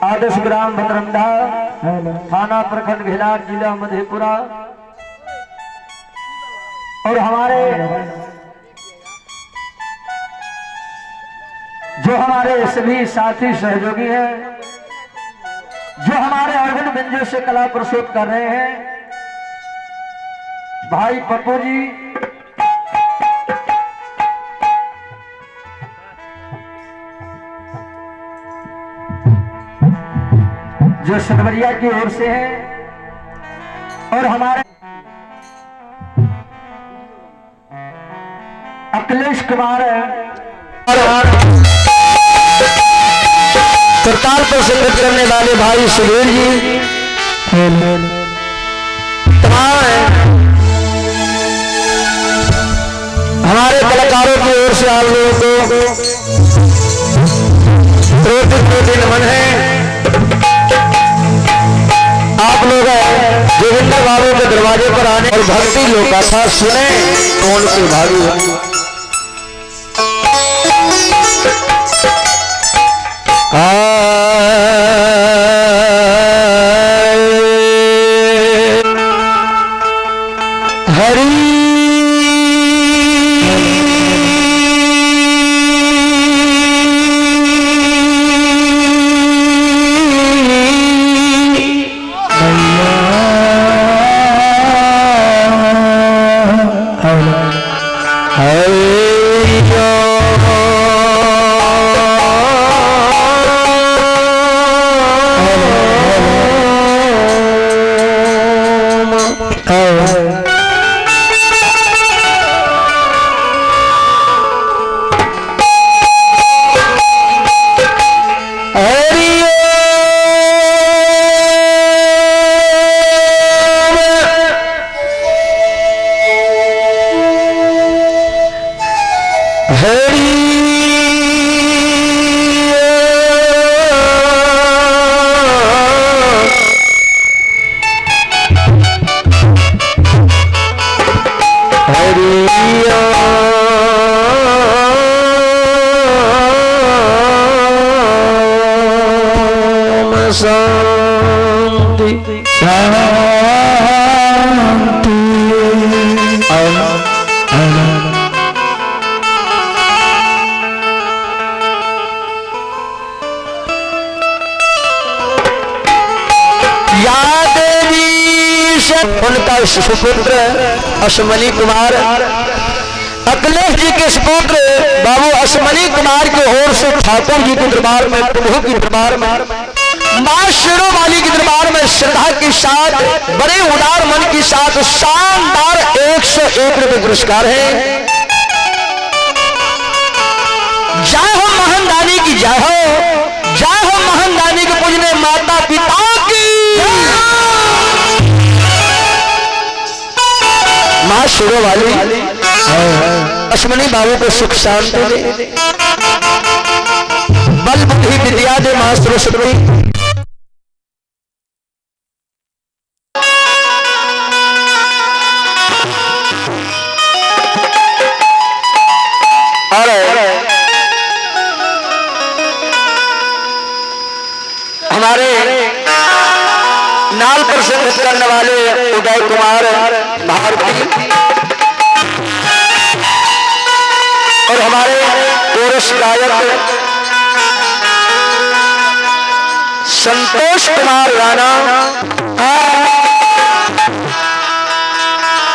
आदर्श ग्राम भद्रंधा, थाना प्रखंड भिलाट, जिला मधेपुरा। और हमारे जो हमारे सभी साथी सहयोगी हैं, जो हमारे ऑर्गन व्यंजन से कला प्रस्तुत कर रहे हैं, भाई पप्पू जी, जो सतवरिया की ओर से हैं, और हमारे अखिलेश कुमार करताल पर संगत करने वाले भाई सुधीर जी, तमाम हमारे कलाकारों की ओर से आप लोगों को कोटि नमन है। आप लोग जोगिंदर बाबू के दरवाजे पर आने और भक्ति लोकाथा सुने, कौन से भावी हरी शांति शांति। या देवी से उनका सुपुत्र अश्वनी कुमार, अखिलेश जी के सुपुत्र बाबू अश्वनी कुमार की ओर से ठाकुर जी के दरबार में, प्रभु के दरबार में, मां शेरों वाली के दरबार में श्रद्धा के साथ, बड़े उदार मन के साथ शानदार 101 रुपये पुरस्कार है। जय हो महानदानी की जय हो, जय हो महानदानी के पूजने माता पिता की, मां शेरों वाली अश्वनी बाबू को सुख शांति दे, बल बुद्धि विद्या दे मां सरस्वती। हमारे नाल पर संगत करने वाले उदय कुमार भारती और हमारे कोरस गायक संतोष कुमार राणा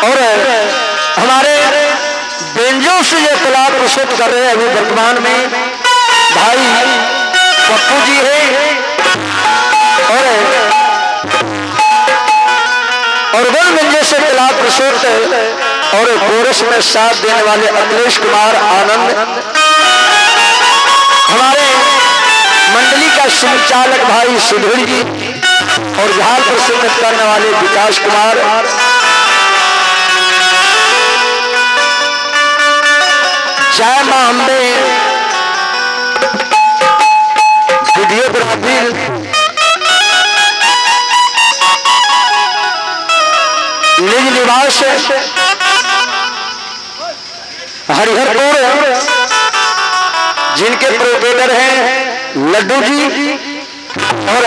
और हमारे बेंजो से ये कला प्रस्तुत कर रहे हैं अभी वर्तमान में भाई पप्पू जी है, और वन व्यंजन से कला प्रस्तुत और कोरस में साथ देने वाले अखिलेश कुमार आनंद, हमारे मंडली का संचालक भाई सुधीर जी और झाल पर संगत करने वाले विकास कुमार, जय मां अम्बे वीडियोग्राफी निज निवास हरिहरपुर, जिनके प्रोपराइटर हैं लड्डू जी, और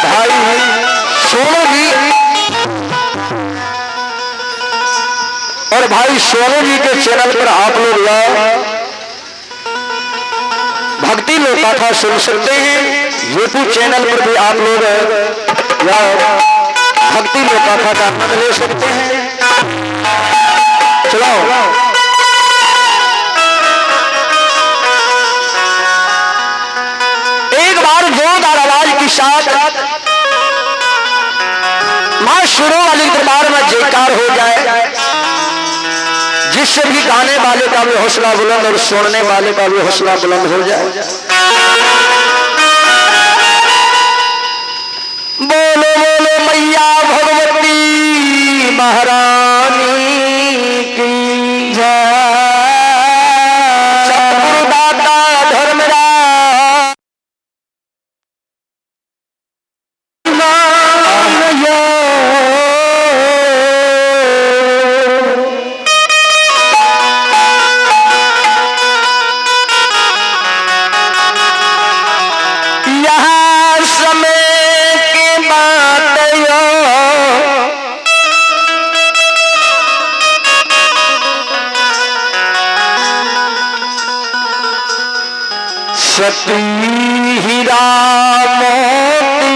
भाई सोनू जी और भाई सोनू जी के चैनल पर आप लोग भक्ति लोक कथा सुन सकते हैं। यूट्यूब चैनल पर भी आप लोग भक्ति लोक कथा का आनंद ले सकते हैं। चलाओ एक बार जोरदार आवाज के साथ मां शुरू वाली दरबार में जयकार हो जाए, जिससे भी गाने वाले का भी हौसला बुलंद और सुनने वाले का भी हौसला बुलंद हो जाए। बोलो बोलो मैया भगवती महारानी की जय। सतगुरुदाता धर्मराज सती हीरा मोती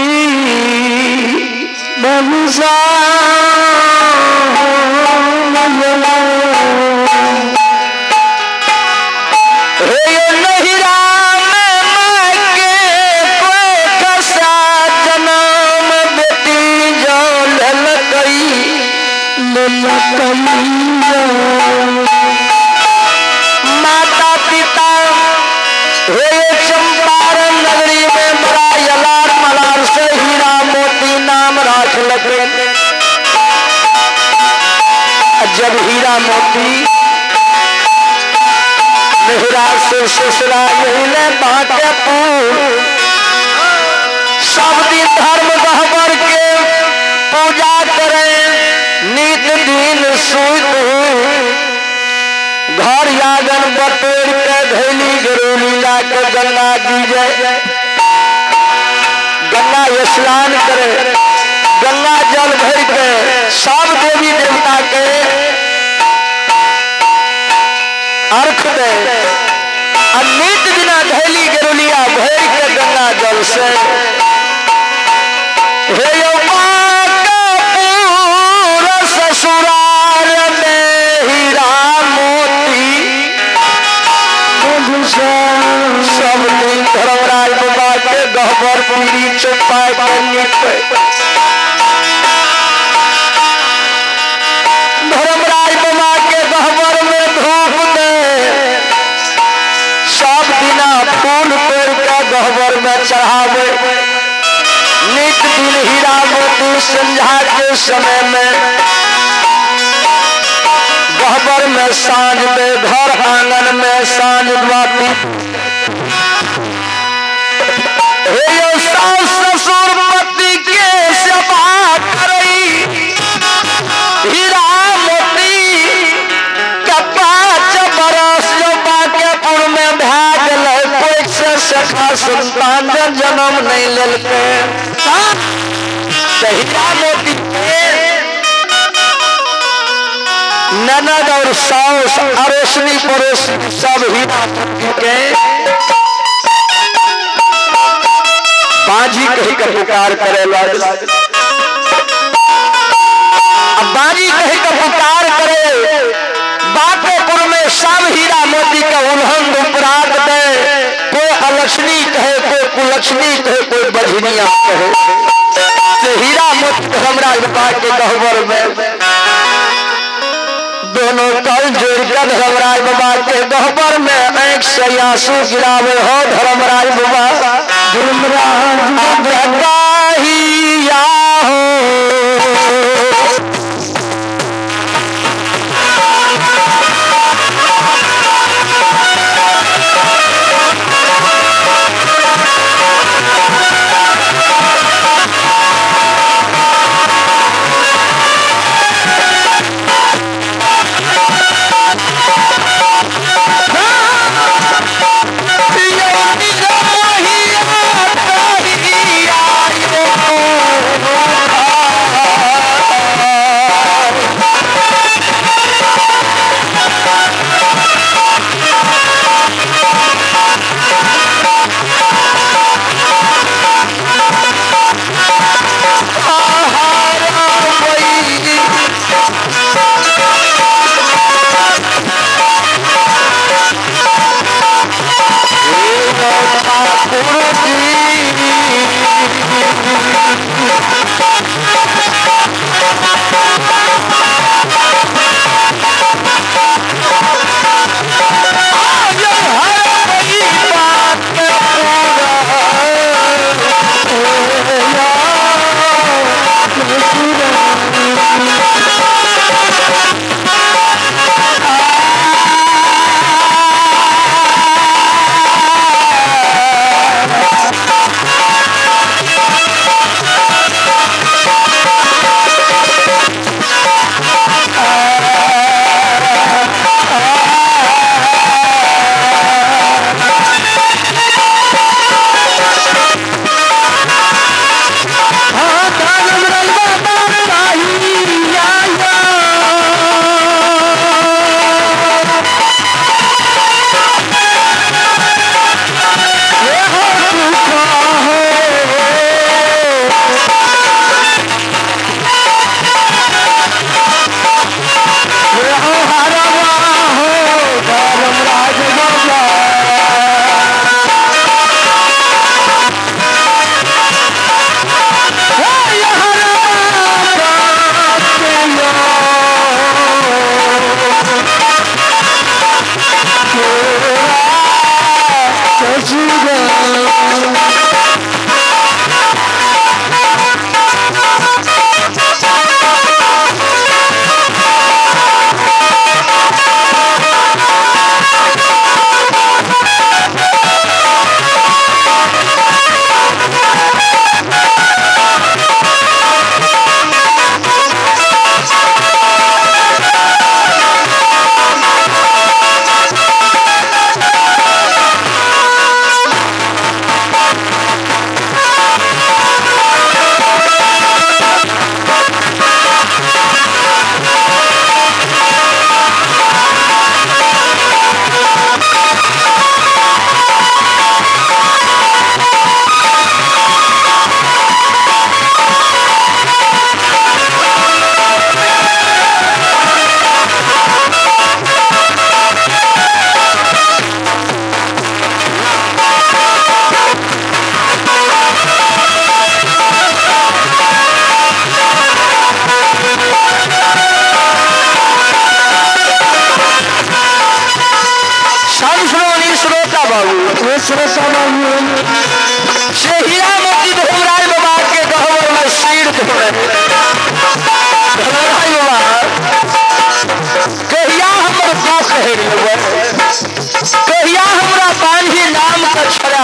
बंसा माता पिता चंपारण नगरी में बड़ा यलार मलार से हीरा मोती नाम राख लगे। जब हीरा मोती मेहरा से ससुरा यही बाटे सब दिन धर्म गहबर के पूजा करें, नित दिन सूत घर यागन बटोर के धैली गरोली लाके गंगा जी जाए, गंगा स्नान करे, गंगा जल भर के सब देवी देवता के अर्घ दे। नित दिन धैली गरोलिया भर के गंगा जल से हे ससुराल में हीरा मोती सब दिन धर्मराज बाबा के गहबर पीड़ी चुपा धर्मराज बाबा के गहबर में धूप दे, सब दिना फूल पेड़ के गहबर में चढ़ावे। नित दिन हीरा मोती संध्या के समय में गहबर में सांझ में घर आंगन में सांझ बाती सास ससुर पति के सेवा करई। हीरा मोती के 5 बरस जो बांकेपुर में भाग ले, कोई से सखा संतान जन्म नहीं लेलके। हीरा मोती ननद और सास अड़ोसनी पड़ोसी सब हीरा मोती के बाजी कही कर पुकार करे लग। अब बाजी कही कर पुकार करे, बांकेपुर में सब हीरा मोती का उल्लंघन उपराध दे। कोई अलक्ष्मी कहे, कोई कुलक्ष्मी कहे, कोई बझनिया कहे। तो हीरा मोती धर्मराज बाबा के गहबर में दोनों कल जोड़कर धर्मराज बाबा के गहबर में एक से आंसू गिरावे हो। धर्मराज बाबा धर्मराज हो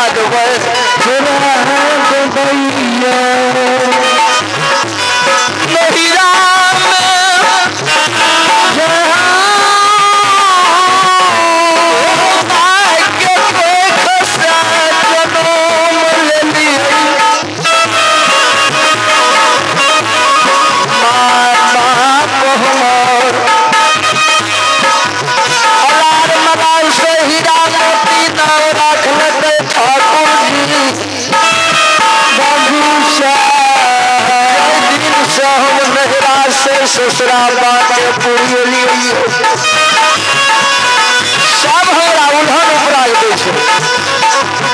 राग भैया नहीं राम भाग्य देख जनम ले लिया ससुरा बाटे पूरी सब हमरा उन्हन उपराग दै छै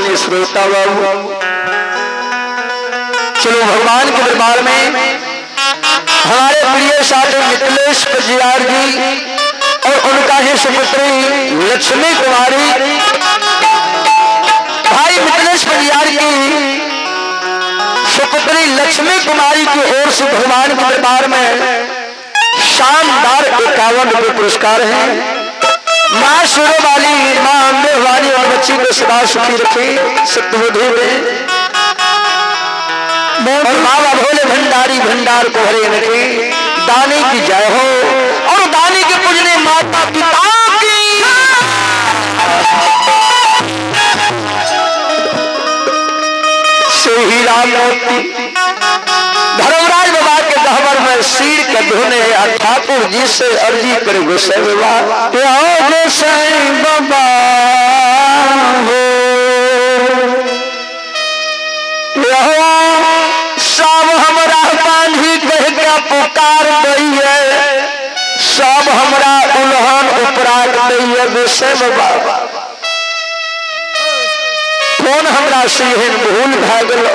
संस्मरणीय श्रोता बाबू, चलो भगवान के दरबार में हमारे प्रिय साथी मिथिलेश पजियार जी और उनका ही सुपुत्री लक्ष्मी कुमारी, भाई मिथिलेश पजियार की सुपुत्री लक्ष्मी कुमारी की ओर से भगवान के दरबार में शानदार 51 रुपये पुरस्कार है। माँ सुरो वाली, माँ अम्बे वाली और बच्ची को सदा सुखी रखे, सत्बुद्धि में और बाबा भोले भंडारी भंडार को भरे रखे। दानी की जय हो और दानी के पूजने माता पिता की। से ही राम मूर्ति धर्मराज बाबा के गहवर में सिर के धोने ठाकुर जी से अर्जी करे गोसाई बाबा, गोसाई बाबा हो सब हमरा बांधी कह के पुकार दैये, सब हमरा उल्हन उपराग दैये गोसाई बाबा। कौन हमरा से एहन भूल भए गेलो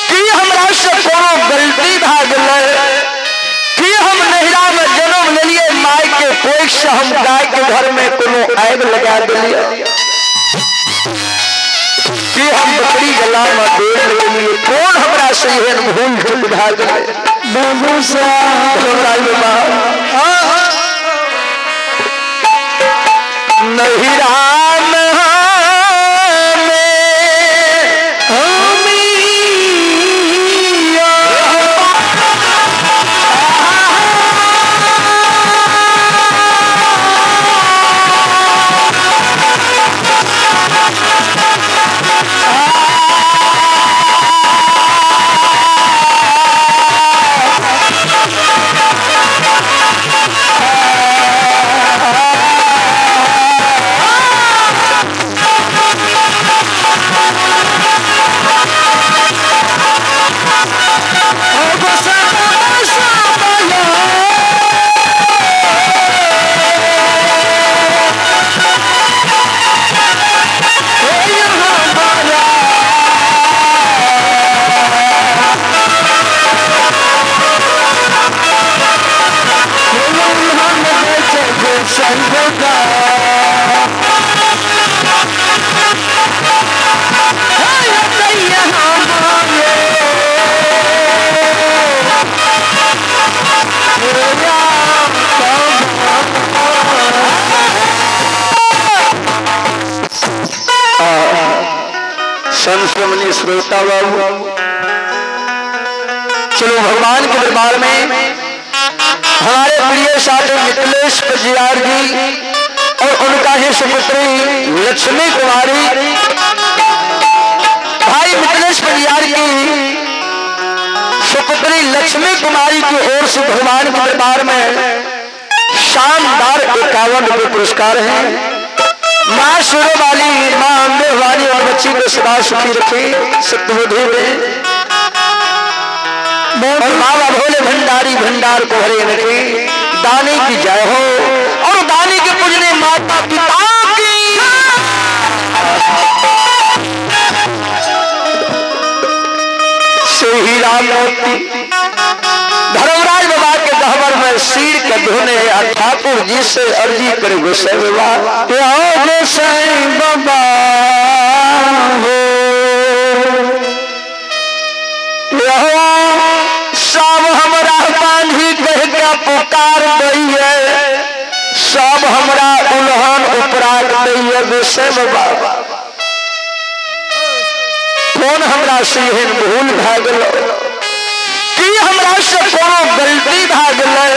कि हमरा से कोनो गलती भए गेलै कि हम नहिरा में जन्म लेलिए माय के कोख से हम गाय के घर में कोनो आग लगा दिलिए कि हम बकरी गला में देर लेलिए। कौन हमरा से एहन भूल चूक भए गेलै बाबू साहब नहिरा संस्मरणीय श्रोता बाबू, चलो भगवान के दरबार में हमारे प्रिय साथी मिथिलेश पजियार जी और उनका ही सुपुत्री लक्ष्मी कुमारी, भाई मिथिलेश पजियार की सुपुत्री लक्ष्मी कुमारी की ओर से भगवान के दरबार में शानदार 51 रुपये पुरस्कार है। माँ सुरो वाली, माँ अम्बे वाली और बच्ची को सदा सुखी रखे, सत्बुद्धि में और बाबा भोले भंडारी भंडार को भरे रखे। दानी की जय हो और दानी के पूजने माता पिता की। से ही राम मूर्ति धर्मराज बाबा के गहवर में सिर के धोने ठाकुर जी से अर्जी करे गोसाई बाबा, गोसाई बाबा हो सब हमरा बांधी कह के पुकार दैये, सब हमरा उल्हन उपराग दैये गोसाई बाबा। कौन हमरा से एहन भूल भए गेलो कि हमरा से कोनो गलती भए गेलै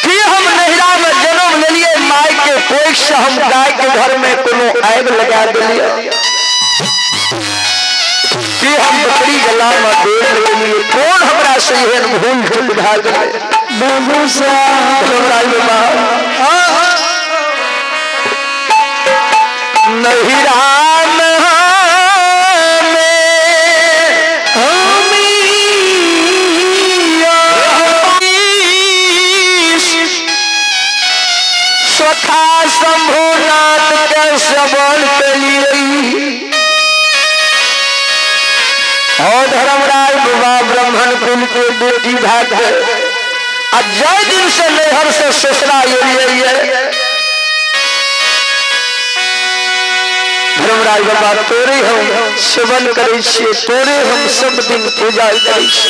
कि हम नहिरा में जन्म लेलिए माय के कोख से हम गाय के घर में कोनो आग लगा दिलिए कि हम बकरी गला में देर लेलिए। कौन हमरा से एहन भूल चूक भए गेलै बाबू साहब नहिरा शंभुनाथ के सबल चली रही और धर्मराज बाबा ब्राह्मण कुल के बेटी भाग जय दिन से नहर से ससुरा ये धर्मराज बाबा तोरे हम सेवन करे छे, तोरे हम सब दिन पूजा करे छे।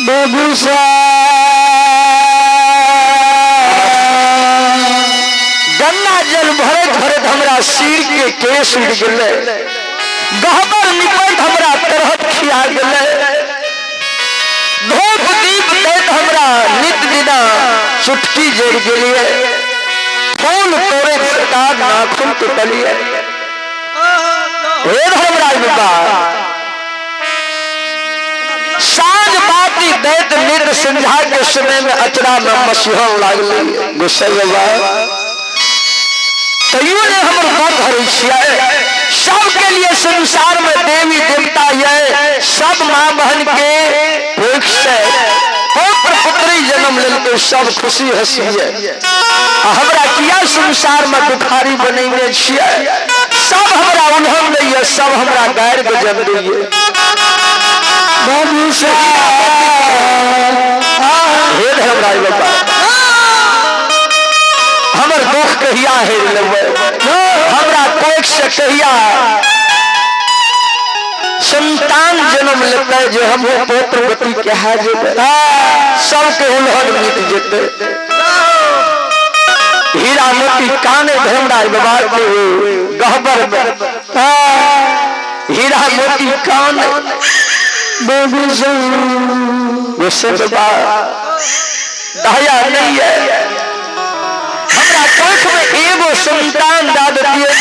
बेगूसराय गंगा जल भरत भरत हमरा सिर के केस उड़ गए, गहबर निपट हमरा तरहत खिया गए, धूप दीप दैत हमरा नित दिना चुटकी जड़ गए, फूल तोरे सरकार नाखून टूटलिए। हे धर्मराज बाबा साँझ बाती दैत नित संध्या के समय में अचरा में मसीहन लागल गोसाई बाबा तैयो ने हमर बात हरै छियै। सबके लिए संसार में देवी देवता ये सब माँ बहन के भूख से पुत्र पुत्री जन्म लेलकै, सब खुशी हंसी है। हमरा किया संसार में दुखारी बनेने छियै, सब हमरा उल्हन दैये, सब हमरा गायर गजब दैये। हे धर्मराज बाबा हमर दुख कहिया हेर लेबै, हमरा कोख से कहिया संतान जन्म लेते जो हम पुत्र गति कहा जेते, सबके उल्हन मिट जेते। हीरा मोती काने धर्मराज बाबा के गहबर में हीरा मोती काने दया नहीं है। हमरा कोख में एगो संतान दाद दिए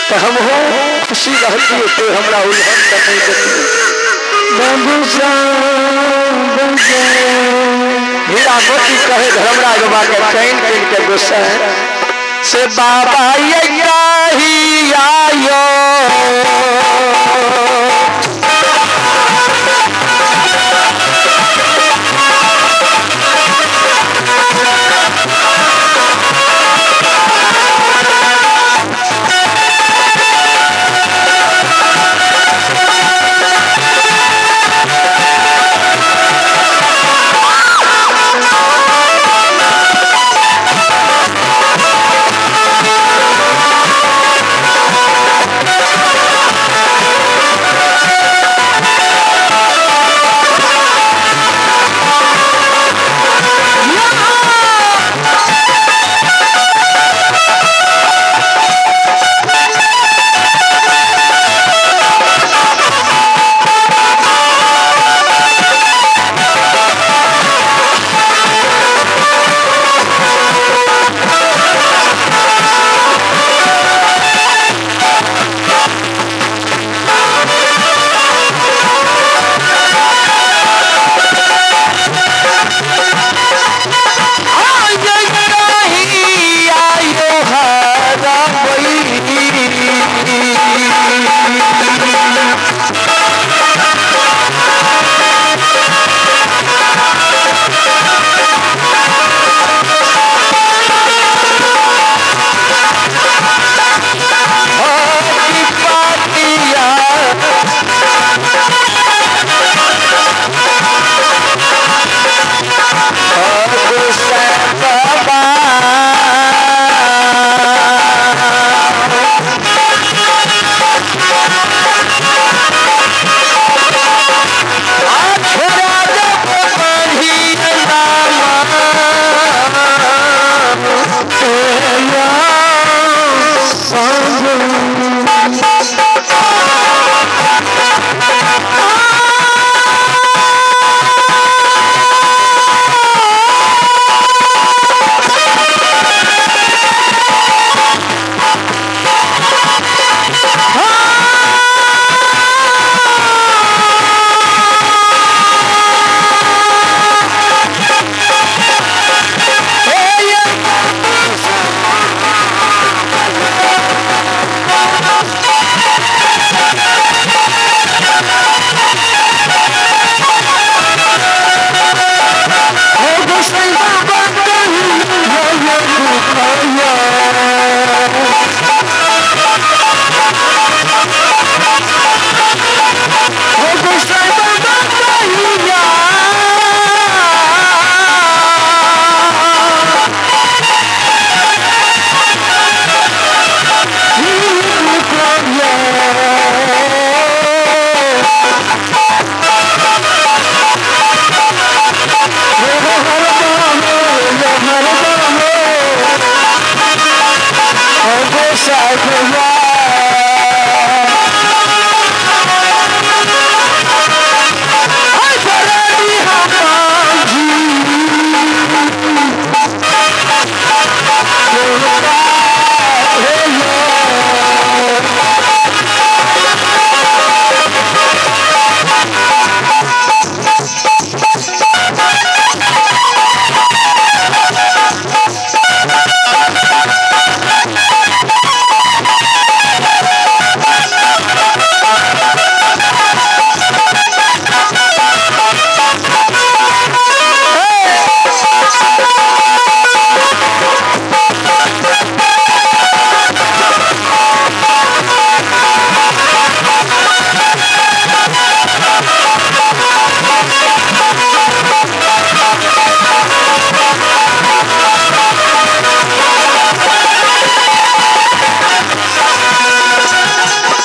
तो हम हो खुशी रहती है, तो हमरा उल्हन नहीं देती। हीरा मोती कहे धर्मराज बाबा के चैन चैन के गुस्सा से बाबा ही आयो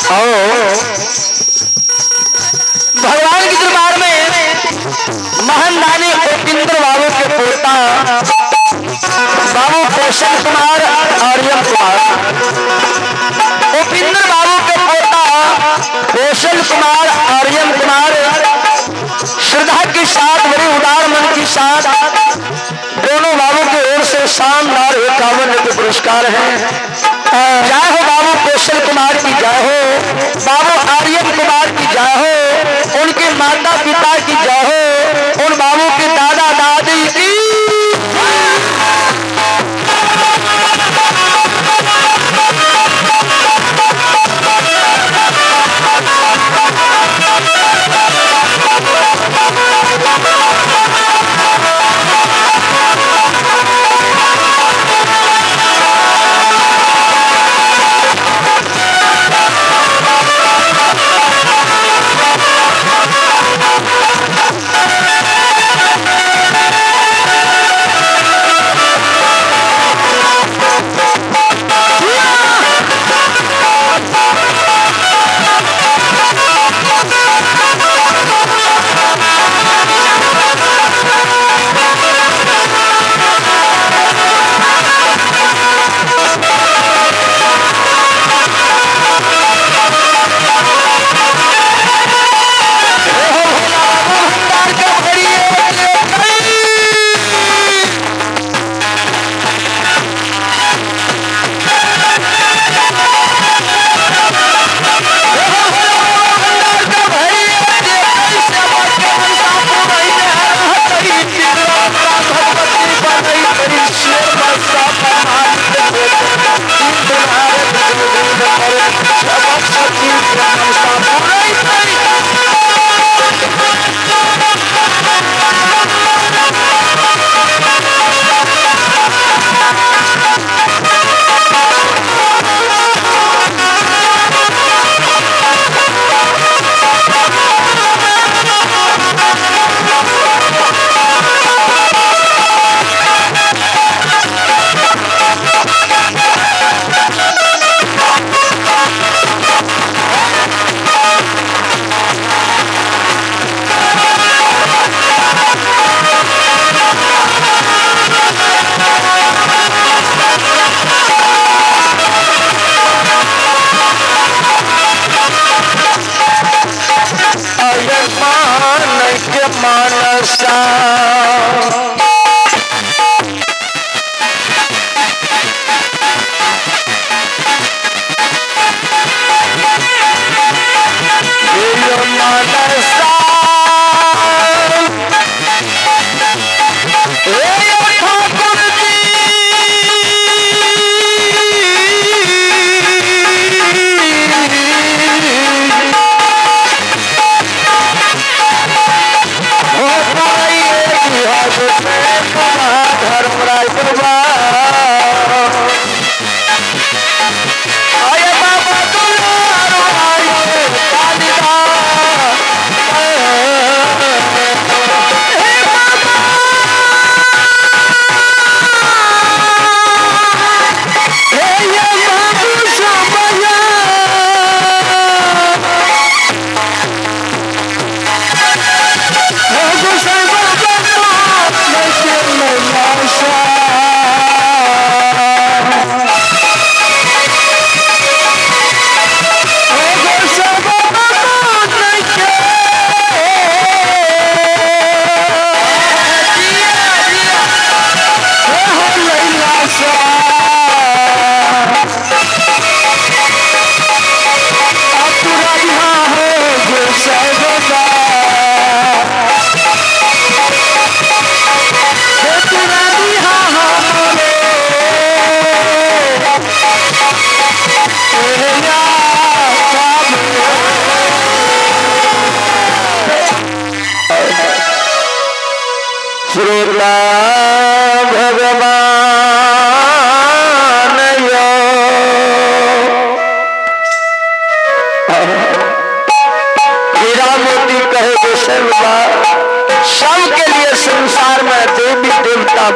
भगवान के दरबार में महानदानी उपेंद्र बाबू के पोता बाबू कौशल कुमार आर्यन कुमार, उपेंद्र बाबू के पोता कौशल कुमार आर्यन कुमार श्रद्धा के साथ, बड़े उदार मन के साथ दोनों बाबू की ओर से शानदार 51 के पुरस्कार हैं। जय हो बाबू कौशल कुमार की, जय हो बाबू आर्यन कुमार की, जय हो उनके माता पिता की, जय हो उन बाबू के दादा दादी की।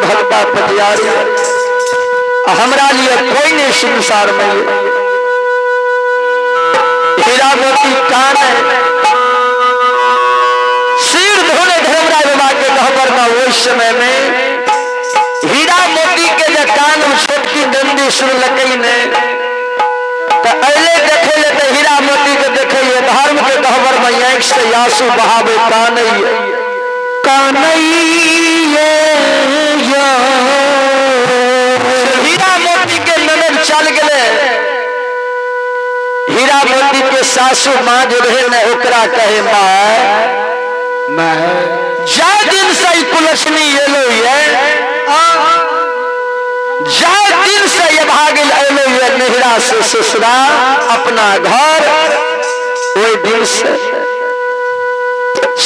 भक्ता पटियारी हमरा लिए कोई नहीं संसार में। बहाने सिर धोने धर्मराज बाबा के गहबर में उस समय में हीरा मोती के जो कान में छोटकी डंडी सुन लकई ने तो अले देखे ले तो हीरा मोती के देखे धर्म के गहबर में आंख से आंसू बहावे कानैया हीरा मोती के ननद चल गए हीरा मोती के सासू माँ जो रहे न ओकरा कहे माँ जा दिन से कुलछनी एलो जा दिन से ये भागिल एलो नहिरा से ससुरा अपना घर ओई दिन से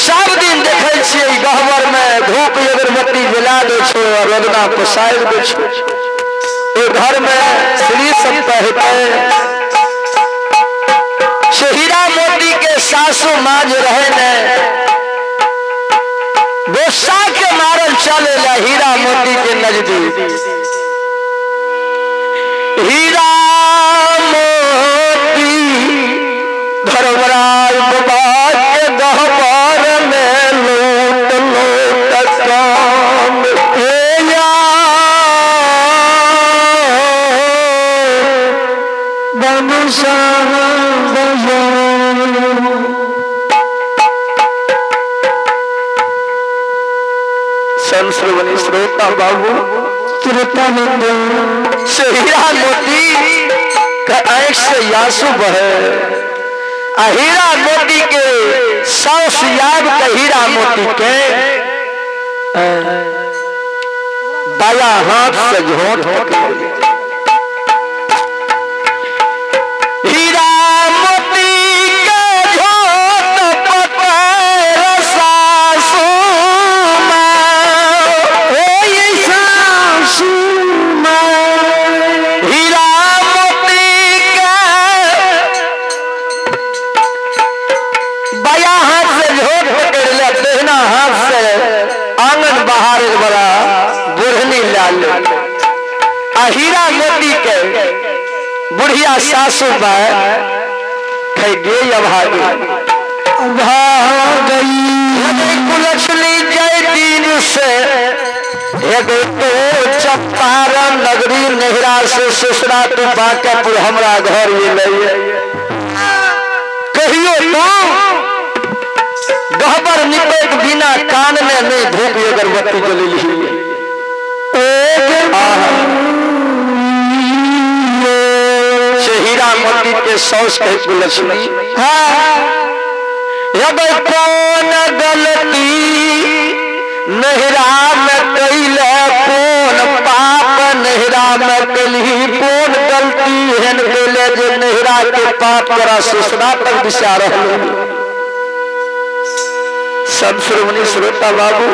सब दिन देखे छे गहबर में धूप अगरबत्ती जला दे छो और रोदना पसार दे छो ओ घर में श्री सब हीरा मोती के सासू माँ जो रहे न गुस्सा के मारल चले ला हीरा मोती के नजदीक हीरा मोती धर्मराज बाबा के गहबर में लूट लूट काम संश्रवणी श्रोता बाबू श्रोतानंद से हीरा मोती का आंख से आंसू बहे हीरा मोती के सास याद का हीरा मोती के बाया हाथ से झोंट पकड़ हीरा मोती के झोंट पकड़ सासू हीरा मोती के बाया हाथ से झोंट पकड़ ले दहिना हाथ से आंगन बाहर बड़ा बुढ़नी लाल हीरा मोती के बुढ़िया सासू गई कुलछनी जय दिन से चंपारण नगरी नहिरा से ससुरा तू बांकापुर हमरा घर ये कहियो तो गहबर निपेट बिना कान में नहीं धूप अगरबत्ती जली हीरा मोती के सौस के कुलछनी कौन गलती नहिरा में कैले कौन पाप नहिरा में कली कौन गलती हेन कैले जो नहिरा के पाप करा ससुरा तक दिशा रहे सब श्रोमणी श्रोता बाबू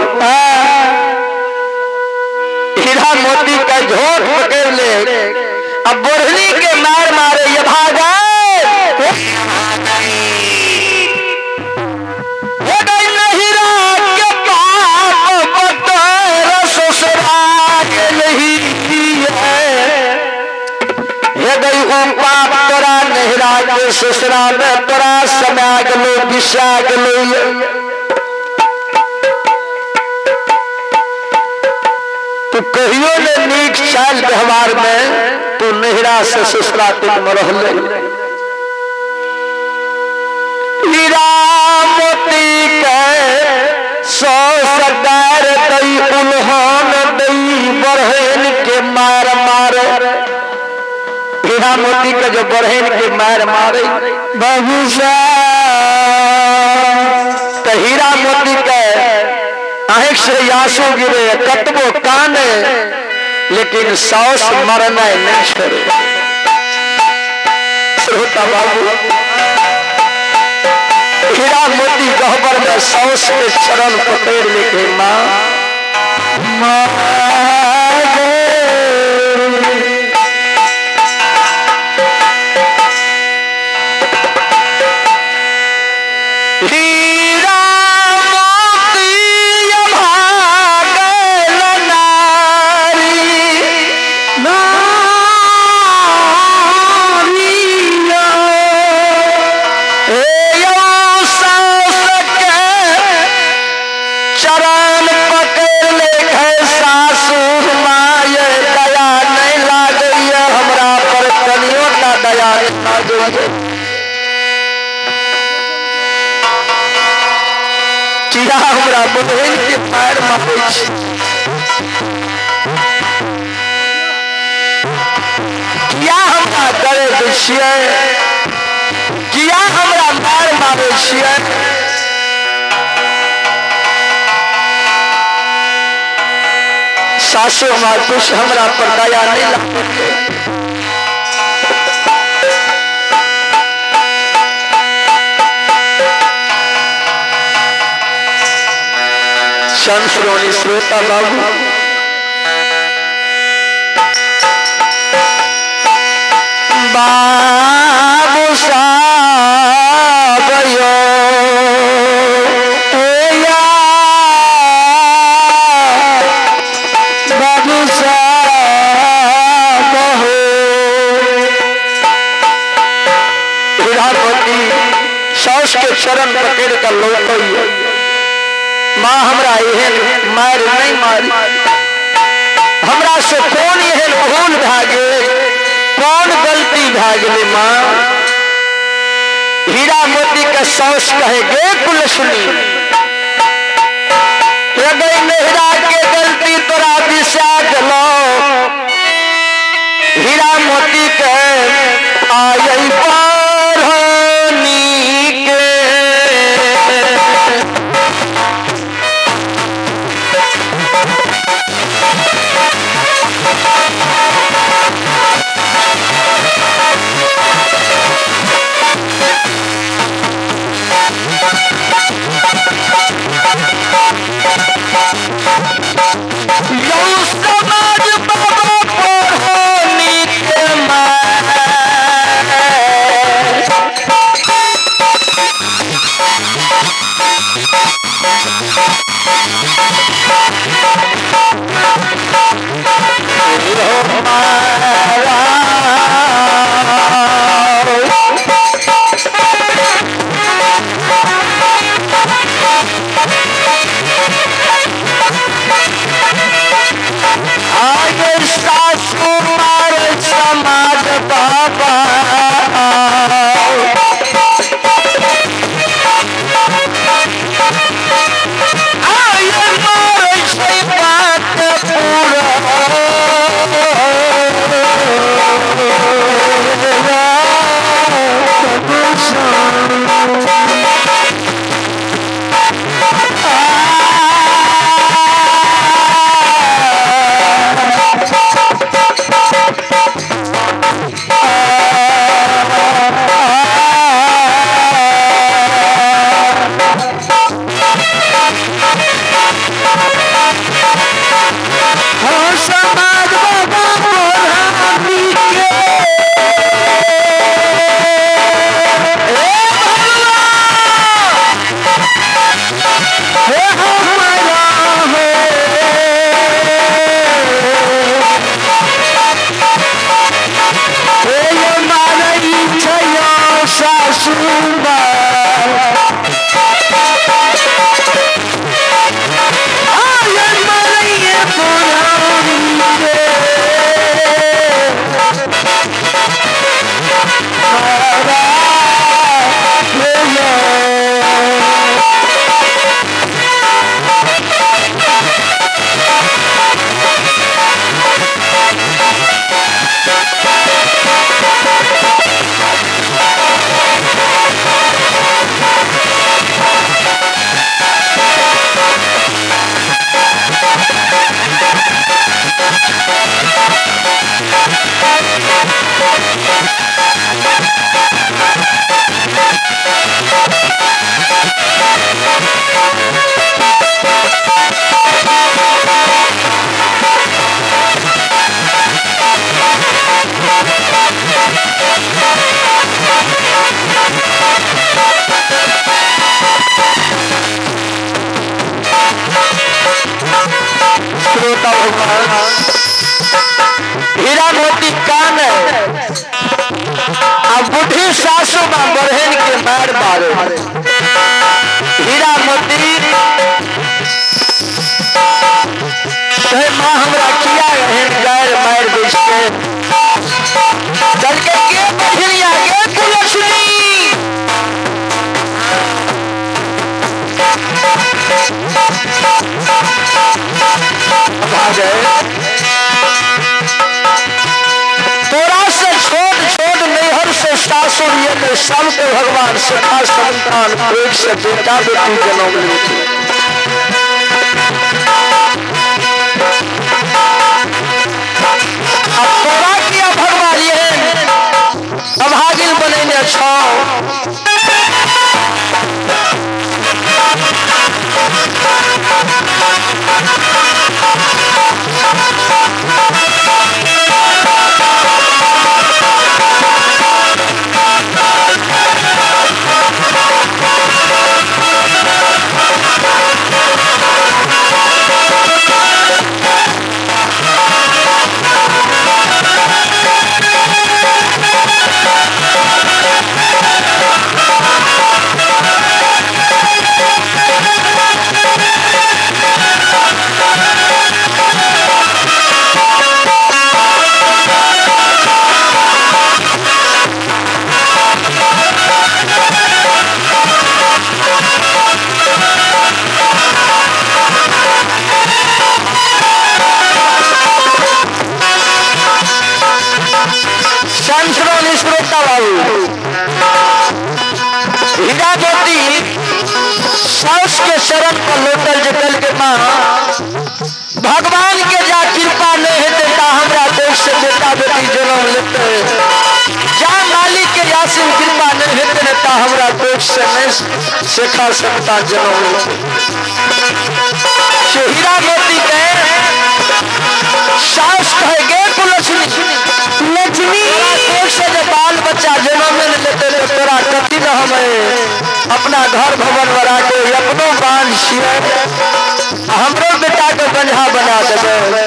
हीरा मोती का झोंट पकड़ ले अब बुढ़नी के मार मारे ये भागा ससुरा में तोरा समय गलो दिशा गलो तू कहियो ने नीक चाल व्यवहार में तू नहिरा से ससुरा तुम रहले हीरा मोती के सौ सरदार दई उन्होंने दई बरहन के मार मारे हीरा मोती का जो बरहन के मार मारे बहुशा तो हीरा मोती के आंख से आंसू गिरे कतबो काने लेकिन सास मरना नहीं छोड़े श्रोता बाबू हीरा मोती गहबर में सास के चरण पकड़ लेके माँ जाए किया हमरा बहन के पैर मारे किया हमरा दर्द छियै किया हमरा पैर मारे छियै सासु माँ कुछ हमरा पर दया नहीं लगते संश्रोणी श्रोता बाबू बाबू साहब यो बाबू साहब हो विधानपति सास के चरण पकड़ कर लौट माँ हमरा एहन मार नहीं मारी हमरा से कौन एहन भूल भागे कौन गलती भागले माँ हीरा मोती का सास कहे गे कुलसुनी मेहरा के गलती तोरा दिशा गलो हीरा मोती के आई हीरा मोती कान अब बुढ़ी सासू मां बहन के मार मारे हीरा मोती मां हमरा किया गैर मार बेच के चल के बहनिया के सबके भगवान सखा संतान एक से बेटा बेटी जन्म लेते। अब तोरा किया भगवान ये अभागिल बने छो हीरा ज्योति सास के शरण पर लौटल जटल के माँ भगवान के जा कृपा नहीं हेते ता हमरा देश से बेटा बेटी जन्म लेते जा मालिक के यासिन कृपा नहीं हेते न ता हमरा देश से नहीं शेखा संतान जन्म लेते। हीरा ज्योति के सास कहे गे कुलक्ष्मी लक्ष्मी से जब बाल बच्चा जन्म लेते तो तोरा कथी न हमें अपना घर भवन बना के अपनो बांध छिए हमरो बेटा के बंझा बना देवे।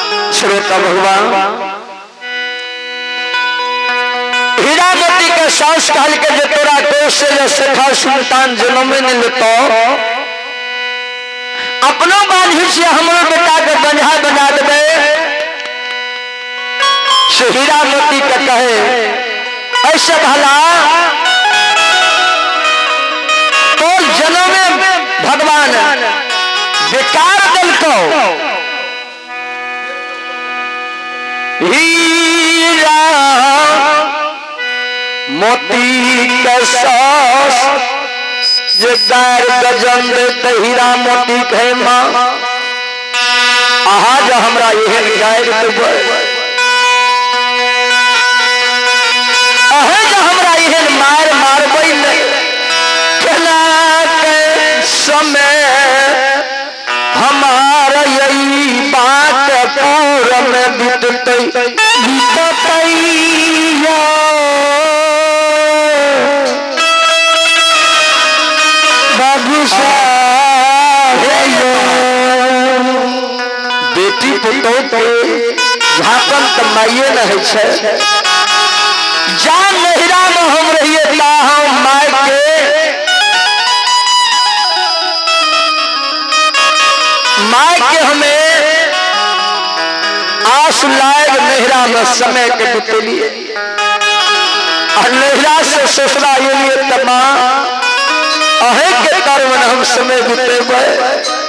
भगवान हीरा ज्योति के सास कहल के जो तोरा देश से जो शेखा संतान जन्म नहीं लेतो अपनो बांधी से हमरो बेटा के बंझा बना देवे। से हीरा ज्योति के कहे ऐसे भला तो जन्म में भगवान बेकार दिल को हीरा मोती के सास जदार गजन देते हीरा मोती कहे माँ आहा जो हमरा यह गायर देवे अहे जो हमरा यह मार मारबई केना के समय हमारा यही बात पूरा में बीतते बाबू बेटी पुतो के झापन कमाइए न है जान नहिरा में हम रहिए ता हम माय के हमें आस लायक नहिरा में समय के बितेलिए और नहिरा से ससुरा ये लिए तमा अहे के कर्म हम समय बितेबे।